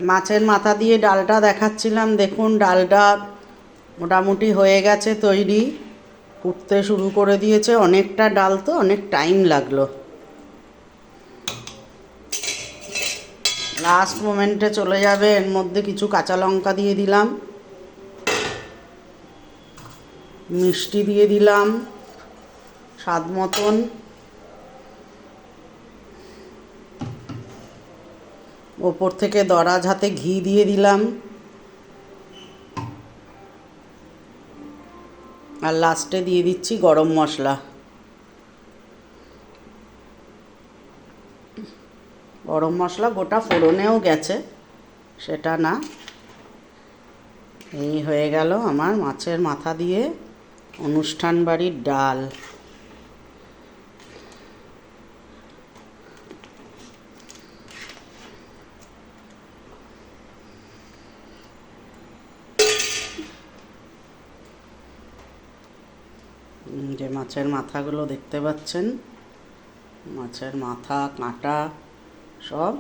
মাছের মাথা দিয়ে ডালটা দেখাচ্ছিলাম, দেখুন ডালটা মোটামুটি হয়ে গেছে তৈরি, ফুটতে শুরু করে দিয়েছে। অনেকটা ডাল তো অনেক টাইম লাগলো। লাস্ট মোমেন্টে চলে যাবে, এর মধ্যে কিছু কাঁচা লঙ্কা দিয়ে দিলাম, মিষ্টি দিয়ে দিলাম স্বাদ মতন, ওপর থেকে দরাজ হাতে ঘি দিয়ে দিলাম, আর লাস্টে দিয়ে দিচ্ছি গরম মশলা। গরম মশলা গোটা ফোড়নেও গেছে, সেটা না। এই হয়ে গেল আমার মাছের মাথা দিয়ে অনুষ্ঠান বাড়ির ডাল। যে মাছের মাথাগুলো দেখতে পাচ্ছেন, মাছের মাথা কাঁটা সব